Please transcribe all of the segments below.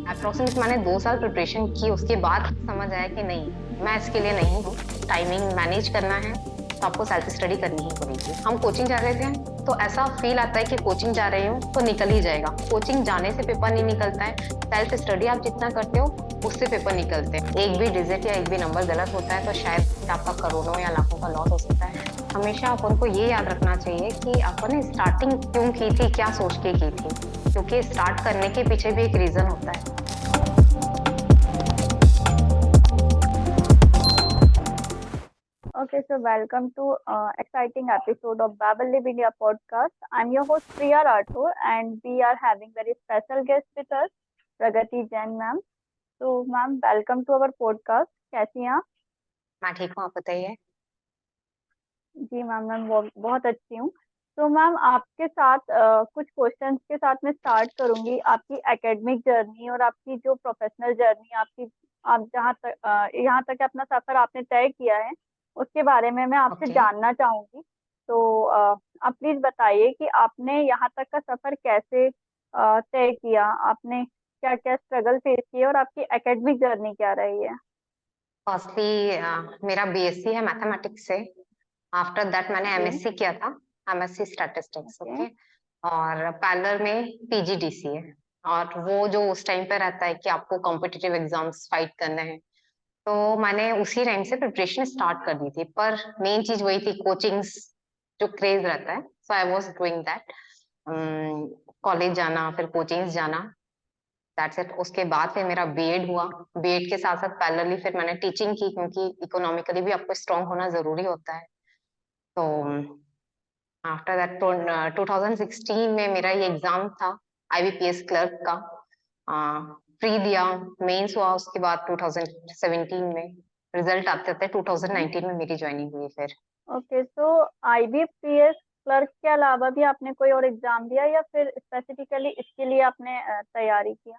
Approximate मैंने 2 साल preparation की, उसके बाद समझ आया कि नहीं, मैं इसके लिए नहीं हूँ। टाइमिंग मैनेज करना है तो आपको सेल्फ स्टडी करनी ही पड़ेगी। हम कोचिंग जा रहे थे तो ऐसा फील आता है कि कोचिंग जा रही हूँ तो निकल ही जाएगा। कोचिंग जाने से पेपर नहीं निकलता है, सेल्फ स्टडी आप जितना करते हो उससे पेपर निकलते हैं। एक भी डिजिट या एक भी नंबर गलत होता है तो शायद आपका करोड़ों या लाखों का लॉस हो सकता है। हमेशा अपन को ये याद रखना चाहिए कि अपन ने स्टार्टिंग क्यों की थी, क्या सोच के की थी, क्योंकि स्टार्ट करने के पीछे भी एक रीजन होता है। Okay, so welcome to exciting episode of Babel Live India podcast. I'm your host Priya Rathore, and we are having very special guest with us, Pragati Jain ma'am. So, ma'am, welcome to our podcast. कैसी हैं आप? मैं ठीक हूँ, आप बताइए। जी ma'am, मैं बहुत अच्छी हूँ। तो मैम आपके साथ कुछ क्वेश्चंस के साथ मैं स्टार्ट करूंगी आपकी एकेडमिक जर्नी और आपकी जो प्रोफेशनल जर्नी आपकी, आप जहाँ तक यहाँ तक अपना सफर आपने तय किया है उसके बारे में मैं आपसे ओके। जानना चाहूंगी। तो आप प्लीज बताइए कि आपने यहाँ तक का सफर कैसे तय किया, आपने क्या क्या स्ट्रगल फेस किए और आपकी एकेडमिक जर्नी क्या रही है। फर्स्टली मेरा बीएससी है मैथमेटिक्स से। आफ्टर दैट मैंने ओके। एमएससी किया था, एमएससी स्टैटिस्टिक्स। ओके। ओके। और पैरेलल में पीजीडीसी है। और वो जो उस टाइम पे रहता है कि आपको कॉम्पिटिटिव एग्जाम्स फाइट करने हैं, तो मैंने उसी टाइम से प्रिपरेशन स्टार्ट कर दी थी। पर मेन चीज वही थी, कोचिंग्स जो क्रेज रहता है, so I was doing that. College जाना, फिर कोचिंग्स जाना, दैट्स इट। उसके बाद फिर मेरा बीएड हुआ। बीएड के साथ साथ पैरेलली फिर मैंने टीचिंग की, क्योंकि इकोनॉमिकली भी आपको स्ट्रांग होना जरूरी होता है। तो आफ्टर दैट 2016 में मेरा ये एग्जाम था, आईबीपीएस क्लर्क का। प्री दिया, मेंस हुआ, उसके बाद 2017 में रिजल्ट आते थे। 2019 में मेरी ज्वाइनिंग हुई फिर। ओके, तो आईबीपीएस क्लर्क के अलावा भी आपने कोई और एग्जाम दिया या फिर स्पेसिफिकली इसके लिए आपने तैयारी किया।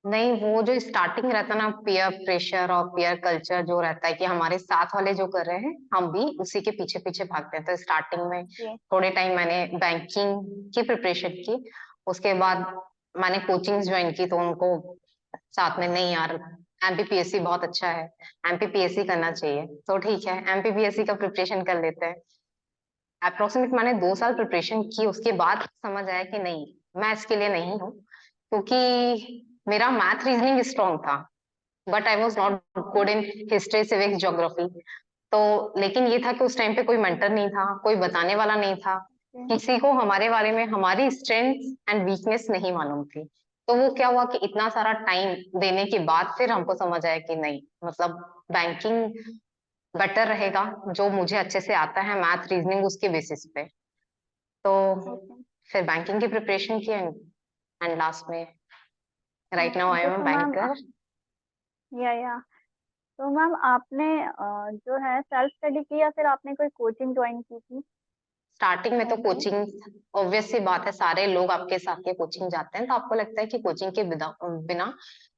नहीं, वो जो स्टार्टिंग रहता ना, पीयर प्रेशर और पीयर कल्चर जो रहता है कि हमारे साथ वाले जो कर रहे हैं हम भी उसी के पीछे पीछे भागते हैं, तो स्टार्टिंग में जी। थोड़े टाइम मैंने बैंकिंग की प्रिपरेशन की। उसके बाद मैंने कोचिंग ज्वाइन की, तो उनको साथ में, नहीं यार, एमपीपीएससी बहुत अच्छा है, एमपीपीएससी करना चाहिए, तो ठीक है एमपीपीएससी का प्रिपरेशन कर लेते हैं। अप्रोक्सीमेट मैंने 2 साल प्रिपरेशन की, उसके बाद समझ आया कि नहीं, मैं इसके लिए नहीं हूँ। क्योंकि मेरा मैथ रीजनिंग स्ट्रांग था, but I was not good in history, civics, geography. तो लेकिन ये था कि उस टाइम पे कोई मेंटर नहीं था, कोई बताने वाला नहीं था, जी। किसी को हमारे बारे में हमारी स्ट्रेंथ एंड वीकनेस नहीं मालूम थी। तो वो क्या हुआ कि इतना सारा टाइम देने के बाद फिर हमको समझ आया कि नहीं, मतलब बैंकिंग बेटर रहेगा, जो मुझे अच्छे से आता है, मैथ रीजनिंग, उसके बेसिस पे। तो ओके। फिर बैंकिंग की प्रिपरेशन की, एंड लास्ट में right now I okay, am a तो मैम बैंकर। या तो मैम आपने जो है सेल्फ स्टडी की या फिर आपने कोई कोचिंग ज्वाइन की थी। स्टार्टिंग में तो ओके। कोचिंग, ऑब्वियस सी बात है, सारे लोग आपके साथ के कोचिंग जाते हैं तो आपको लगता है कि कोचिंग के बिना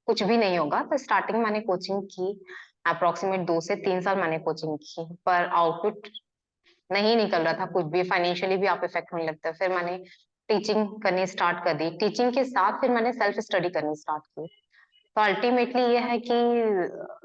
कुछ भी नहीं होगा। तो स्टार्टिंग मैंने कोचिंग की, अप्रोक्सीमेट 2 से 3 साल मैंने कोचिंग की, पर आउटपुट नहीं निकल रहा था कुछ भी, फाइनेंशियली भी आप इफेक्ट होने लगता है। फिर मैंने टीचिंग करनी स्टार्ट कर दी, टीचिंग के साथ फिर मैंने सेल्फ स्टडी करनी स्टार्ट की। तो अल्टीमेटली ये है कि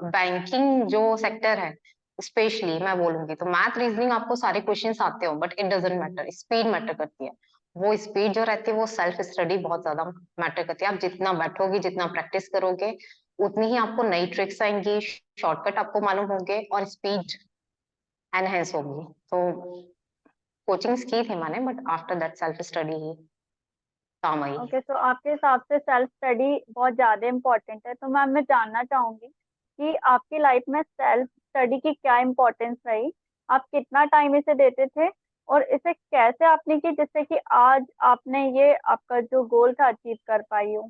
बैंकिंग जो सेक्टर है, स्पेशली मैं बोलूंगी तो मैथ रीजनिंग आपको सारे क्वेश्चंस आते हो, but it doesn't matter, speed matter करती है। वो स्पीड जो रहती है वो सेल्फ स्टडी बहुत ज्यादा मैटर करती है। आप जितना बैठोगे, जितना प्रैक्टिस करोगे, उतनी ही आपको नई ट्रिक्स आएंगी, शॉर्टकट आपको मालूम होंगे और स्पीड एनहेंस होगी। तो कोचिंग्स की थी मैंने, but after that self study ही काम आई। ओके, तो आपके हिसाब से सेल्फ स्टडी बहुत ज़्यादा इम्पोर्टेंट है, तो मैम मैं जानना चाहूँगी कि आपकी लाइफ में सेल्फ स्टडी की क्या इम्पोर्टेंस रही, आप कितना टाइम इसे देते थे और इसे कैसे आपने की जिससे कि आज आपने ये आपका जो गोल था अचीव कर पाई हो।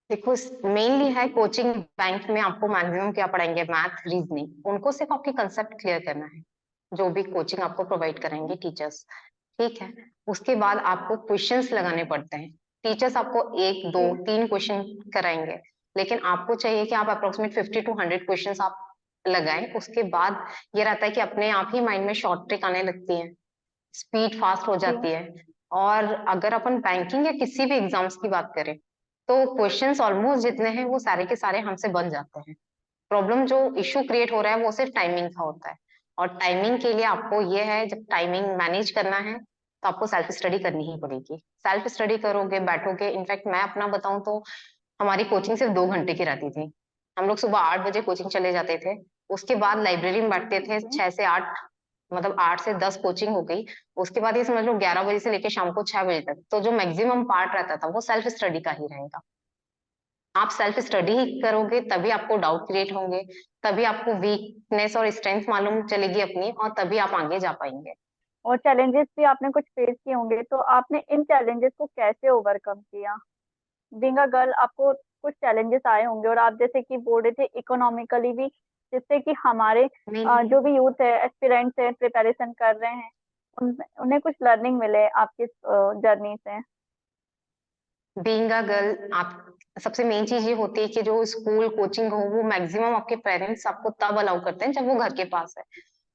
देखो, मेनली है कोचिंग, बैंक में आपको मैक्सिमम क्या पढ़ाएंगे, मैथ रीजनिंग, उनको सिर्फ आपकी कंसेप्ट क्लियर करना है, जो भी कोचिंग आपको प्रोवाइड करेंगे टीचर्स। ठीक है। उसके बाद आपको क्वेश्चंस लगाने पड़ते हैं। टीचर्स आपको एक दो जी। तीन क्वेश्चन कराएंगे, लेकिन आपको चाहिए कि आप अप्रोक्सीमेट 50 to 100 क्वेश्चन आप लगाएं। उसके बाद ये रहता है कि अपने आप ही माइंड में शॉर्ट ट्रिक आने लगती है, स्पीड फास्ट हो जी। जाती है। और अगर अपन बैंकिंग या किसी भी एग्जाम्स की बात करें, तो क्वेश्चंस ऑलमोस्ट जितने हैं वो सारे के सारे हमसे बन जाते हैं। प्रॉब्लम जो इशू क्रिएट हो रहा है वो सिर्फ टाइमिंग का होता है, और टाइमिंग के लिए आपको ये है, जब टाइमिंग मैनेज करना है तो आपको सेल्फ स्टडी करनी ही पड़ेगी। सेल्फ स्टडी करोगे, बैठोगे, इनफैक्ट मैं अपना बताऊं तो हमारी कोचिंग सिर्फ 2 घंटे की रहती थी। हम लोग सुबह 8 बजे कोचिंग चले जाते थे, उसके बाद लाइब्रेरी में बैठते थे जी। 6 से 8, मतलब 8 से 10 कोचिंग हो गई। उसके बाद ये समझ लो 11 बजे से लेकर शाम को 6 बजे तक, तो जो मैक्सिमम पार्ट रहता था वो सेल्फ स्टडी का ही रहेगा। आप सेल्फ स्टडी ही करोगे तभी आपको डाउट क्रिएट होंगे, तभी आपको वीकनेस और स्ट्रेंथ मालूम चलेगी अपनी, और तभी आप आगे जा पाएंगे। और चैलेंजेस भी आपने कुछ फेस किए होंगे, तो आपने इन चैलेंजेस को कैसे ओवरकम किया? बीइंग अ गर्ल, आपको कुछ चैलेंजेस आए होंगे, और आप जैसे कि बोल रहे थे इकोनॉमिकली भी, जिससे कि हमारे मेनली जो भी यूथ है, एस्पिरेंट्स है, प्रिपरेशन कर रहे हैं, उन्हें कुछ लर्निंग मिले आपकी जर्नी से। बीइंग अ गर्ल, आप सबसे मेन चीज ये होती है कि जो स्कूल कोचिंग हो वो मैक्सिमम आपके पेरेंट्स आपको तब अलाउ करते हैं जब वो घर के पास है।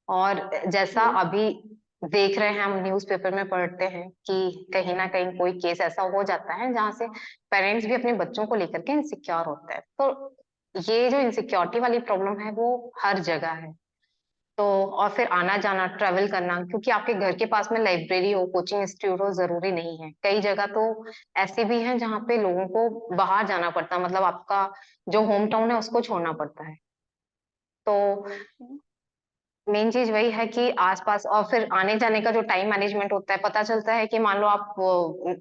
और जैसा जी। अभी देख रहे हैं, हम न्यूज़पेपर में पढ़ते हैं कि कहीं ना कहीं कोई केस ऐसा हो जाता है जहां से पेरेंट्स भी अपने बच्चों को लेकर के इनसिक्योर होते हैं। तो ये जो इनसिक्योरिटी वाली प्रॉब्लम है वो हर जगह है। तो और फिर आना जाना, ट्रेवल करना, क्योंकि आपके घर के पास में लाइब्रेरी हो, कोचिंग इंस्टीट्यूट हो, जरूरी नहीं है। कई जगह तो ऐसी भी है जहाँ पे लोगों को बाहर जाना पड़ता है, मतलब आपका जो होम टाउन है उसको छोड़ना पड़ता है। तो मेन चीज वही है कि आसपास, और फिर आने जाने का जो टाइम मैनेजमेंट होता है, पता चलता है कि मान लो आप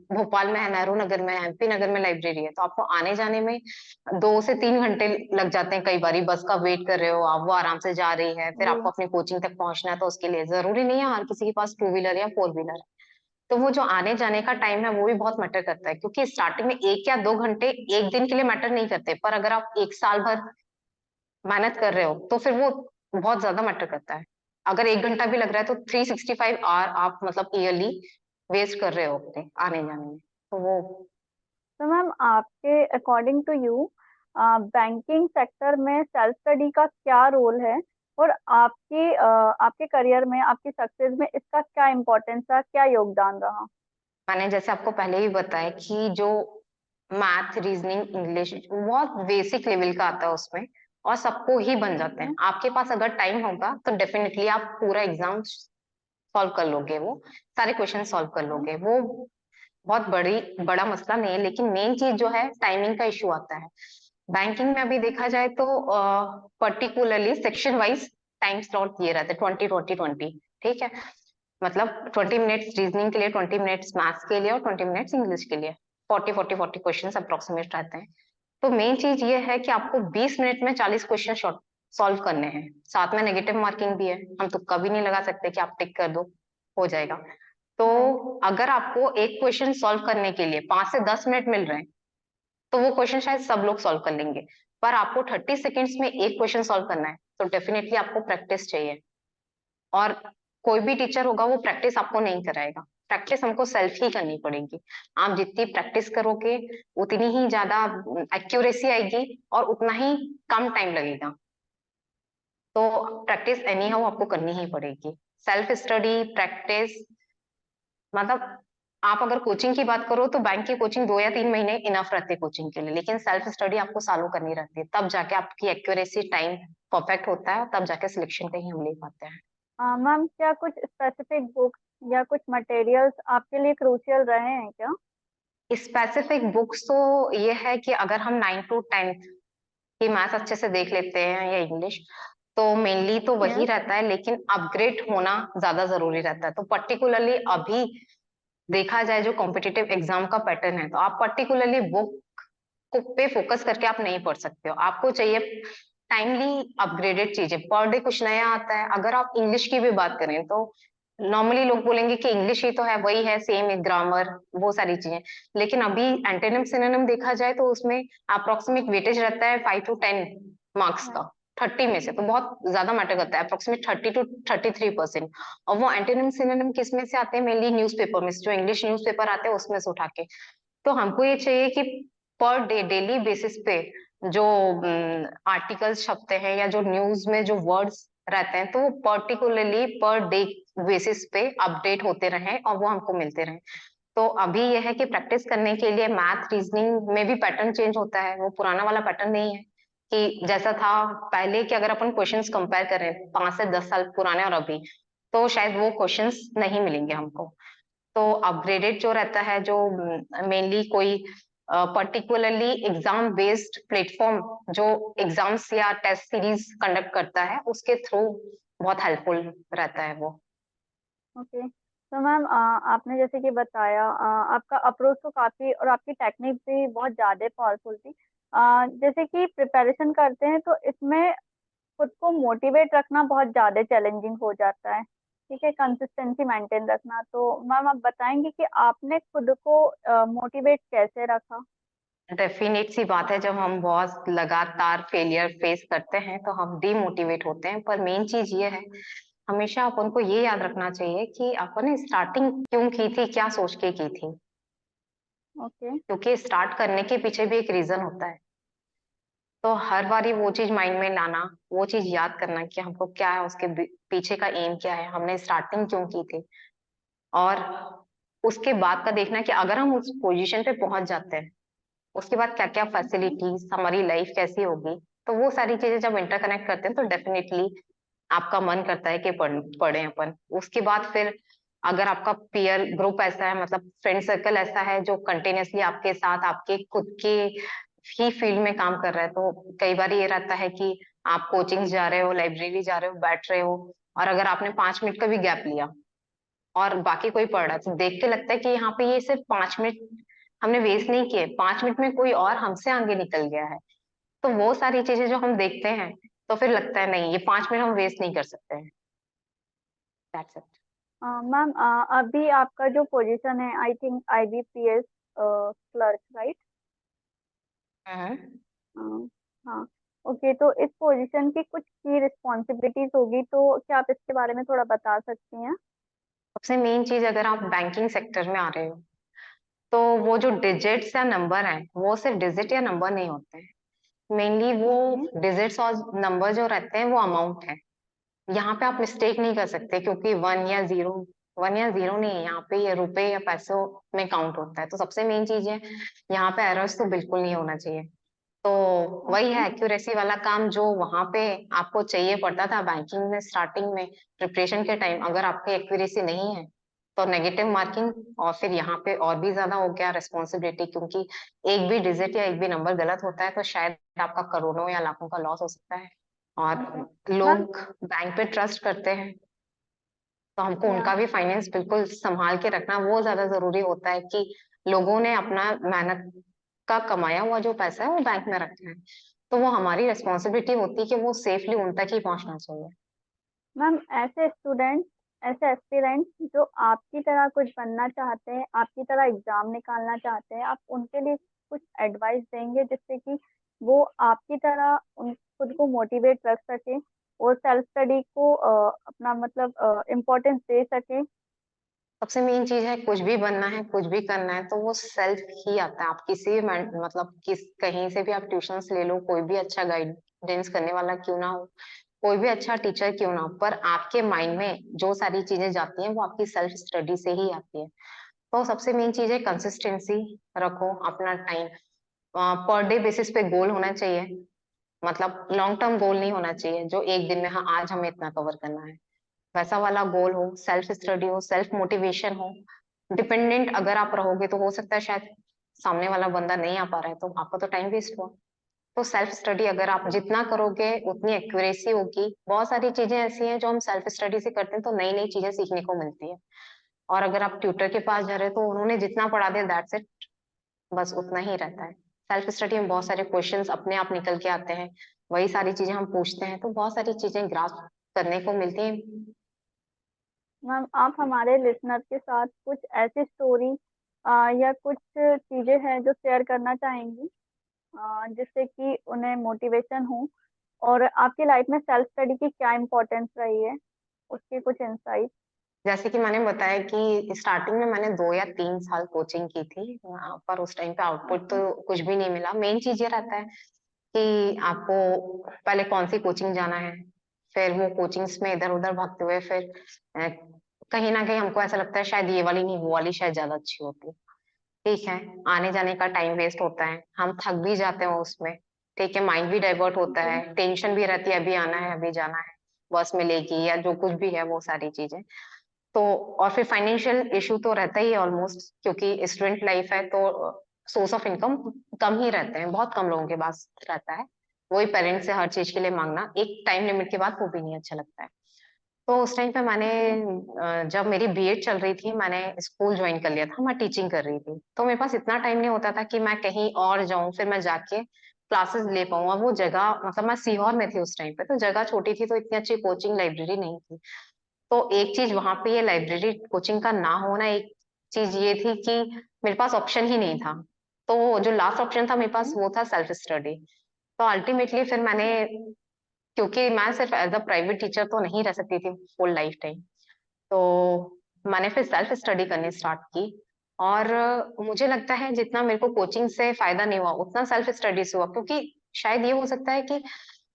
भोपाल में है, नेहरू नगर में है, एमपी नगर में लाइब्रेरी है, तो आपको आने जाने में 2 से 3 घंटे लग जाते हैं। कई बारी बस का वेट कर रहे हो आप, वो आराम से जा रही है, फिर जी। आपको अपनी कोचिंग तक पहुंचना है, तो उसके लिए जरूरी नहीं है हर किसी के पास 2 व्हीलर या 4 व्हीलर है। तो वो जो आने जाने का टाइम है वो भी बहुत मैटर करता है, क्योंकि स्टार्टिंग में 1 या 2 घंटे एक दिन के लिए मैटर नहीं करते, पर अगर आप 1 साल भर मेहनत कर रहे हो तो फिर वो बहुत ज्यादा मैटर करता है। अगर 1 घंटा भी लग रहा है तो 365 आवर आप मतलब ईयरली वेस्ट कर रहे हो अपने आने जाने में, तो वो। तो मैम, आपके according to you banking sector में सेल्फ स्टडी का क्या रोल है, और आपके करियर में, आपकी सक्सेस में इसका क्या इम्पोर्टेंस था, क्या योगदान रहा? मैंने जैसे आपको पहले ही बताया कि जो मैथ, रीजनिंग, इंग्लिश बहुत बेसिक लेवल का आता है उसमें, और सबको ही बन जाते हैं। आपके पास अगर टाइम होगा तो डेफिनेटली आप पूरा एग्जाम सॉल्व कर लोगे, वो सारे क्वेश्चन सॉल्व कर लोगे। वो बहुत बड़ा मसला नहीं है, लेकिन मेन चीज जो है टाइमिंग का इशू आता है। बैंकिंग में अभी देखा जाए तो particularly section wise time slot दिए रहते हैं, 20 20 20। ठीक है, मतलब 20 मिनट्स रीजनिंग के लिए, 20 मिनट्स मैथ्स के लिए, और 20 मिनट्स इंग्लिश के लिए। 40 40 40 क्वेश्चन अप्रोक्सीमेट रहते हैं। तो मेन चीज ये है कि आपको 20 मिनट में 40 क्वेश्चन शॉर्ट सॉल्व करने हैं। साथ में नेगेटिव मार्किंग भी है, हम तुक्का भी नहीं लगा सकते कि आप टिक कर दो, हो जाएगा। तो नहीं। अगर आपको एक क्वेश्चन सॉल्व करने के लिए 5 से 10 मिनट मिल रहे हैं, तो वो क्वेश्चन शायद सब लोग सॉल्व कर लेंगे। पर आपको 30 सेकेंड्स में एक क्वेश्चन सॉल्व करना है, तो डेफिनेटली आपको प्रैक्टिस चाहिए। और कोई भी टीचर होगा वो प्रैक्टिस आपको नहीं कराएगा, प्रैक्टिस हमको सेल्फ ही करनी पड़ेगी। आप जितनी प्रैक्टिस करोगे उतनी ही ज्यादा एक्यूरेसी आएगी, और उतना ही कम टाइम लगेगा। तो प्रैक्टिस एनी हाउ आपको करनी ही पड़ेगी। सेल्फ स्टडी, प्रैक्टिस, मतलब आप अगर कोचिंग की बात करो तो बैंक की कोचिंग 2 या 3 महीने इनफ रहती है कोचिंग के लिए, लेकिन सेल्फ स्टडी आपको सालों करनी रहती है, तब जाके आपकी एक्यूरेसी टाइम परफेक्ट होता है, और तब जाके सिलेक्शन कहीं हम ले पाते हैं। मैम, क्या कुछ स्पेसिफिक बुक्स या कुछ मटेरियल्स आपके लिए क्रूशियल रहे हैं क्या? स्पेसिफिक बुक्स तो ये है कि अगर हम 9 to 10 की मैथ अच्छे से देख लेते हैं या इंग्लिश, तो मेनली तो वही यस। रहता है, लेकिन अपग्रेड होना ज्यादा जरूरी रहता है। तो पर्टिकुलरली अभी देखा जाए जो कॉम्पिटिटिव एग्जाम का पैटर्न है, तो आप पर्टिकुलरली बुक को पे फोकस करके आप नहीं पढ़ सकते हो। आपको चाहिए टाइमली अपग्रेडेड चीजें, पर डे कुछ नया आता है। अगर आप इंग्लिश की भी बात करें तो नॉर्मली लोग बोलेंगे कि इंग्लिश ही तो है, वही है सेम, ग्रामर, वो सारी चीजें। लेकिन अभी एंटोनिम सिनोनिम देखा जाए तो उसमें अप्रोक्सीमेट वेटेज रहता है 5 to 10 मार्क्स का, 30 में से, तो बहुत ज्यादा मैटर करता है, अप्रोक्सीमेट 30 to 33%। और वो एंटोनिम सिनोनिम किस में से आते हैं? मेनली न्यूज़पेपर में से, जो इंग्लिश न्यूज़पेपर आते हैं उसमें से उठा के। तो हमको ये चाहिए कि पर डे, डेली बेसिस पे जो आर्टिकल्स छपते हैं या जो न्यूज में जो वर्ड्स रहते हैं, तो वो पर्टिकुलरली पर डे बेसिस पे अपडेट होते रहें और वो हमको मिलते रहें। तो अभी ये है कि प्रैक्टिस करने के लिए मैथ रीजनिंग में भी पैटर्न चेंज होता है, वो पुराना वाला पैटर्न नहीं है कि जैसा था पहले, कि अगर अपन क्वेश्चंस कंपेयर करें 5 से 10 साल पुराने और अभी, तो शायद वो क्वेश्चंस नहीं मिलेंगे हमको। तो अपग्रेडेड जो रहता है, जो मेनली कोई पर्टिकुलरली एग्जाम बेस्ड प्लेटफॉर्म जो एग्जाम्स या टेस्ट सीरीज कंडक्ट करता है, उसके थ्रू बहुत हेल्पफुल रहता है वो। ओके। तो मैम आपने जैसे कि बताया आपका अप्रोच तो काफ़ी और आपकी टेक्निक भी बहुत ज़्यादा पावरफुल थी। जैसे कि प्रिपरेशन करते हैं तो इसमें खुद को मोटिवेट रखना बहुत ज़्यादा चैलेंजिंग हो जाता है, ठीक है? कंसिस्टेंसी मेंटेन रखना। तो मैम आप बताएँगी कि आपने खुद को मोटिवेट कैसे रखा? डेफिनेट सी बात है, जब हम बहुत लगातार फेलियर फेस करते हैं तो हम डिमोटिवेट होते हैं, पर मेन चीज ये है, हमेशा अपन को ये याद रखना चाहिए कि अपन ने स्टार्टिंग क्यों की थी, क्या सोच के की थी। ओके। क्योंकि स्टार्ट करने के पीछे भी एक रीजन होता है। तो हर बारी वो चीज माइंड में लाना, वो चीज याद करना कि हमको क्या है, उसके पीछे का एम क्या है, हमने स्टार्टिंग क्यों की थी। और उसके बाद का देखना कि अगर हम उस पोजीशन पे पहुंच जाते हैं, उसके बाद क्या क्या ओके। फैसिलिटीज, हमारी लाइफ कैसी होगी, तो वो सारी चीजें जब इंटरकनेक्ट करते हैं तो डेफिनेटली आपका मन करता है कि पढ़े अपन। उसके बाद फिर अगर आपका पीयर ग्रुप ऐसा है, मतलब फ्रेंड सर्कल ऐसा है जो कंटिन्यूअसली आपके साथ आपके खुद के ही फील्ड में काम कर रहा है, तो कई बार ये रहता है कि आप कोचिंग जा रहे हो, लाइब्रेरी जा रहे हो, बैठ रहे हो, और अगर आपने 5 मिनट का भी गैप लिया और बाकी कोई पढ़ रहा है, तो देख के लगता है कि यहाँ पे ये सिर्फ 5 मिनट हमने वेस्ट नहीं किए, 5 मिनट में कोई और हमसे आगे निकल गया है। तो वो सारी चीजें जो हम देखते हैं, तो फिर लगता है नहीं, ये 5 मिनट हम वेस्ट नहीं कर सकते हैं। That's it. मैम अभी आपका जो पोजीशन है I think IBPS clerk, right? Hmm. हाँ। ओके, तो इस पोजीशन की कुछ की रिस्पॉन्सिबिलिटीज होगी, तो क्या आप इसके बारे में थोड़ा बता सकती हैं? सबसे मेन चीज, अगर आप बैंकिंग सेक्टर में आ रहे हो, तो वो जो डिजिट्स या नंबर है, वो सिर्फ डिजिट या नंबर नहीं होते हैं। मेनली वो ओके। डिजिट्स और नंबर जो रहते हैं वो अमाउंट है। यहाँ पे आप मिस्टेक नहीं कर सकते, क्योंकि 1 या 0, 1 या 0 नहीं है यहाँ पे, ये रुपए या पैसों में काउंट होता है। तो सबसे मेन चीज है, यहाँ पे एरर्स तो बिल्कुल नहीं होना चाहिए। तो वही ओके। है एक्यूरेसी वाला काम जो वहां पे आपको चाहिए पड़ता था बैंकिंग में स्टार्टिंग में प्रिपरेशन के टाइम। अगर आपकी एक्यूरेसी नहीं है तो नेगेटिव मार्किंग, और फिर यहाँ पे और भी ज्यादा हो गया रिस्पॉन्सिबिलिटी, क्योंकि एक भी डिजिट या एक भी नंबर गलत होता है तो शायद आपका करोड़ों या लाखों का लॉस हो सकता है। ओके। और मैम। लोग बैंक पे ट्रस्ट करते हैं, तो हमको या। उनका भी फाइनेंस बिल्कुल संभाल के रखना वो ज्यादा जरूरी होता है कि लोगों ने अपना मेहनत का कमाया हुआ जो पैसा है वो बैंक में रखना है। तो वो हमारी रिस्पॉन्सिबिलिटी होती है कि वो सेफली उन तक ही पहुंचना चाहिए। मैम ऐसे स्टूडेंट्स, ऐसे एस्पिरेंट्स जो आपकी तरह कुछ बनना चाहते हैं, आपकी तरह एग्जाम निकालना चाहते हैं, आप उनके लिए कुछ एडवाइस देंगे जिससे कि वो आपकी तरह उन खुद को मोटिवेट रख सके और सेल्फ स्टडी को अपना मतलब इम्पोर्टेंस दे सके? सबसे मेन चीज है, कुछ भी बनना है, कुछ भी करना है, तो वो सेल्फ ही आता है। आप किसी भी मतलब कहीं से भी आप ट्यूशंस ले लो, कोई भी अच्छा गाइडेंस करने वाला क्यों ना हो, कोई भी अच्छा टीचर क्यों ना हो, पर आपके माइंड में जो सारी चीजें जाती हैं वो आपकी सेल्फ स्टडी से ही आती है। तो सबसे मेन चीज है कंसिस्टेंसी रखो, अपना टाइम पर डे बेसिस पे गोल होना चाहिए। मतलब लॉन्ग टर्म गोल नहीं होना चाहिए जो एक दिन में, हाँ आज हमें इतना कवर करना है, वैसा वाला गोल हो, सेल्फ स्टडी हो, सेल्फ मोटिवेशन हो। डिपेंडेंट अगर आप रहोगे तो हो सकता है शायद सामने वाला बंदा नहीं आ पा रहा है तो आपका तो टाइम वेस्ट हुआ। तो सेल्फ स्टडी अगर आप जितना करोगे उतनी एक्यूरेसी होगी। बहुत सारी चीजें ऐसी हैं जो हम सेल्फ स्टडी से करते हैं तो नई नई चीजें सीखने को मिलती है। और अगर आप ट्यूटर के पास जा रहे हो तो उन्होंने जितना पढ़ा दिया दैट्स इट, बस उतना ही रहता है। सेल्फ स्टडी में बहुत सारे क्वेश्चंस अपने आप निकल के आते हैं, वही सारी चीजें हम पूछते हैं तो बहुत सारी चीजें ग्रास्प करने को मिलती हैं। मैम आप हमारे लिसनर के साथ कुछ ऐसी स्टोरी या कुछ चीजें हैं जो शेयर करना चाहेंगी जिससे कि उन्हें मोटिवेशन हो, और आपकी लाइफ में सेल्फ स्टडी की क्या इम्पोर्टेंस रही है, उसके कुछ इंसाइट? जैसे कि मैंने बताया कि स्टार्टिंग में मैंने 2 या 3 साल कोचिंग की थी, पर उस टाइम पे आउटपुट ओके। तो कुछ भी नहीं मिला। मेन चीज ये रहता है कि आपको पहले कौन सी कोचिंग जाना है, फिर वो कोचिंग्स में इधर उधर भागते हुए फिर कहीं ना कहीं हमको ऐसा लगता है शायद ये वाली नहीं वो वाली शायद ज्यादा अच्छी होती। ठीक है, आने जाने का टाइम वेस्ट होता है, हम थक भी जाते हैं उसमें। ठीक है, माइंड भी डाइवर्ट होता जी। है, टेंशन भी रहती है, अभी आना है अभी जाना है, बस मिलेगी या जो कुछ भी है वो सारी चीजें। तो और फिर फाइनेंशियल इशू तो रहता ही है ऑलमोस्ट, क्योंकि स्टूडेंट लाइफ है तो सोर्स ऑफ इनकम कम ही रहते हैं, बहुत कम लोगों के पास रहता है। वही पेरेंट्स से हर चीज के लिए मांगना एक टाइम लिमिट के बाद वो भी नहीं अच्छा लगता है। तो उस टाइम पे मैंने जी। जब मेरी बीएड चल रही थी, मैंने स्कूल ज्वाइन कर लिया था, मैं टीचिंग कर रही थी, तो मेरे पास इतना टाइम नहीं होता था कि मैं कहीं और जाऊं फिर मैं जाके क्लासेस ले पाऊं। और वो जगह मतलब मैं सीहोर में थी उस टाइम पे, तो जगह छोटी थी, तो इतनी अच्छी कोचिंग लाइब्रेरी नहीं थी। तो एक चीज वहां पे ये लाइब्रेरी कोचिंग का ना होना, एक चीज ये थी कि मेरे पास ऑप्शन ही नहीं था। तो जो लास्ट ऑप्शन था मेरे पास जी। वो था सेल्फ स्टडी। तो अल्टीमेटली फिर मैंने, क्योंकि मैं सिर्फ एज अ प्राइवेट टीचर तो नहीं रह सकती थी फुल लाइफ टाइम, तो मैंने फिर सेल्फ स्टडी करनी स्टार्ट की। और मुझे लगता है जितना मेरे को कोचिंग से फायदा नहीं हुआ उतना सेल्फ स्टडी से हुआ, क्योंकि शायद ये हो सकता है कि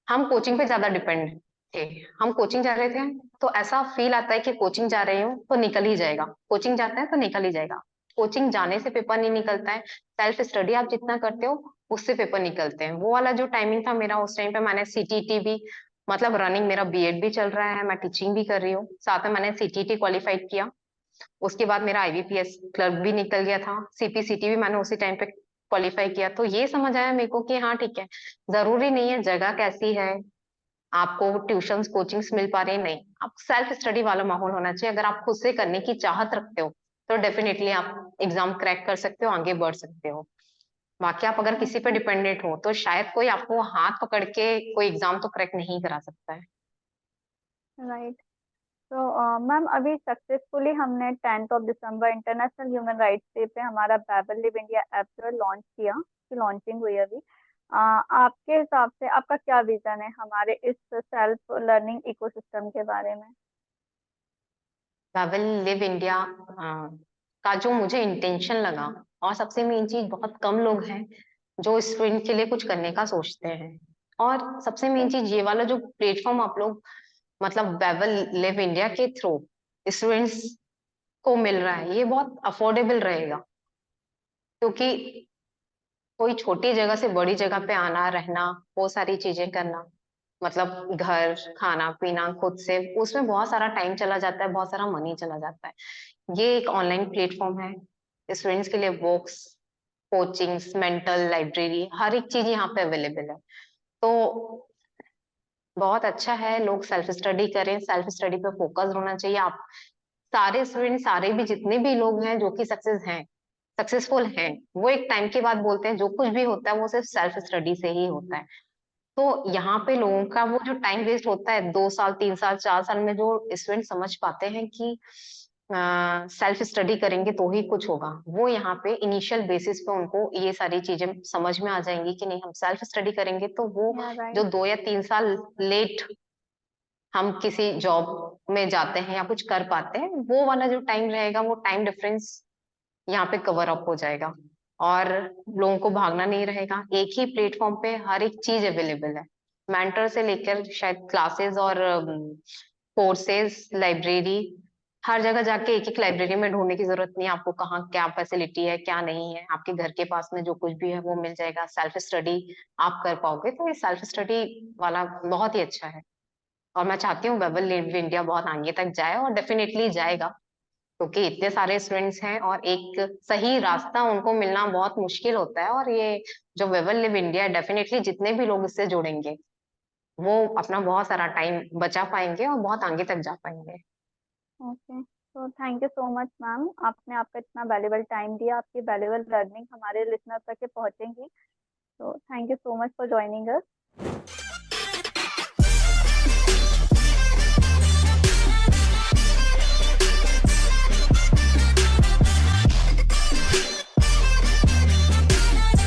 हम कोचिंग पे ज्यादा डिपेंड थे। हम कोचिंग जा रहे थे तो ऐसा फील आता है कि कोचिंग जा रही हूँ तो निकल ही जाएगा, कोचिंग जाता है तो निकल ही जाएगा। कोचिंग जाने से पेपर नहीं निकलता है, सेल्फ स्टडी आप जितना करते हो उससे पेपर निकलते हैं। वो वाला जो टाइमिंग था मेरा उस टाइम पे, मैंने सीटीटी भी, मतलब रनिंग मेरा बीएड भी चल रहा है, मैं टीचिंग भी कर रही हूँ, साथ में मैंने सीटीटी क्वालिफाइड किया। उसके बाद मेरा आईबीपीएस क्लर्क भी निकल गया था, सीपीसीटी भी मैंने उसी टाइम पे क्वालिफाई किया। तो ये समझ आया मेरे को कि हाँ ठीक है, जरूरी नहीं है जगह कैसी है, आपको ट्यूशंस कोचिंग्स मिल पा रही, नहीं, आप सेल्फ स्टडी वाला माहौल होना चाहिए। अगर आप खुद से करने की चाहत रखते हो तो डेफिनेटली आप एग्जाम क्रैक कर सकते हो, आगे बढ़ सकते हो। बाकी आप अगर किसी पे ओके। डिपेंडेंट हो तो शायद कोई आपको हाथ पकड़ के कोई एग्जाम तो क्रैक नहीं करा सकता है। राइट। तो मैम अभी सक्सेसफुली हमने 10 दिसंबर इंटरनेशनल ह्यूमन राइट्स डे पे हमारा बैबल लिव इंडिया ऐप जो है लॉन्च किया, की लॉन्चिंग हुई अभी। आपके हिसाब से आपका क्या विजन है हमारे इस सेल्फ लर्निंग इकोसिस्टम के बारे में? ट्रैवल लिव इंडिया का जो मुझे इंटेंशन लगा, और सबसे मेन चीज बहुत कम लोग हैं जो इस फील्ड के लिए कुछ करने का सोचते हैं। और सबसे मेन जी। चीज ये वाला जो प्लेटफॉर्म आप लोग, मतलब ट्रैवल लिव इंडिया के थ्रू स्टूडेंट्स को मिल रहा है, ये बहुत अफोर्डेबल रहेगा। क्योंकि कोई छोटी जगह से बड़ी जगह पे आना रहना, वो सारी चीजें करना, मतलब घर खाना पीना खुद से, उसमें बहुत सारा टाइम चला जाता है, बहुत सारा मनी चला जाता है। ये एक ऑनलाइन प्लेटफॉर्म है स्टूडेंट्स के लिए, बुक्स, कोचिंग्स, मेंटल लाइब्रेरी, हर एक चीज यहाँ पे अवेलेबल है। तो बहुत अच्छा है, लोग सेल्फ स्टडी करें, सेल्फ स्टडी पे फोकस होना चाहिए। आप सारे स्टूडेंट, सारे भी जितने भी लोग हैं जो कि सक्सेसफुल हैं, वो एक टाइम के बाद बोलते हैं जो कुछ भी होता है वो सिर्फ सेल्फ स्टडी से ही होता है। तो यहाँ पे लोगों का वो जो टाइम वेस्ट होता है 2 साल 3 साल 4 साल में, जो स्टूडेंट समझ पाते हैं कि सेल्फ स्टडी करेंगे तो ही कुछ होगा, वो यहाँ पे इनिशियल बेसिस पे उनको ये सारी चीजें समझ में आ जाएंगी कि नहीं, हम सेल्फ स्टडी करेंगे तो वो या जो राइट। 2 या 3 साल लेट हम किसी जॉब में जाते हैं या कुछ कर पाते हैं, वो वाला जो टाइम रहेगा वो टाइम डिफरेंस यहाँ पे कवर अप हो जाएगा। और लोगों को भागना नहीं रहेगा, एक ही प्लेटफॉर्म पे हर एक चीज अवेलेबल है, मेंटर से लेकर शायद क्लासेस और कोर्सेज, लाइब्रेरी, हर जगह जाके एक एक लाइब्रेरी में ढूंढने की जरूरत नहीं है आपको, कहाँ क्या फैसिलिटी है क्या नहीं है, आपके घर के पास में जो कुछ भी है वो मिल जाएगा, सेल्फ स्टडी आप कर पाओगे। तो ये सेल्फ स्टडी वाला बहुत ही अच्छा है, और मैं चाहती हूँ वेबल लिव इंडिया बहुत आगे तक जाए, और डेफिनेटली जाएगा, क्योंकि इतने सारे स्टूडेंट्स हैं और एक सही रास्ता उनको मिलना बहुत मुश्किल होता है। और ये जो वेबल लिव इंडिया, डेफिनेटली जितने भी लोग इससे जुड़ेंगे वो अपना बहुत सारा टाइम बचा पाएंगे और बहुत आगे तक जा पाएंगे। ओके। तो thank you so much ma'am, आपने आपका इतना वैल्यूबल टाइम दिया, आपकी वैल्यूबल लर्निंग हमारे लिसनर तक के पहुंचेंगी। तो thank you so much for joining us.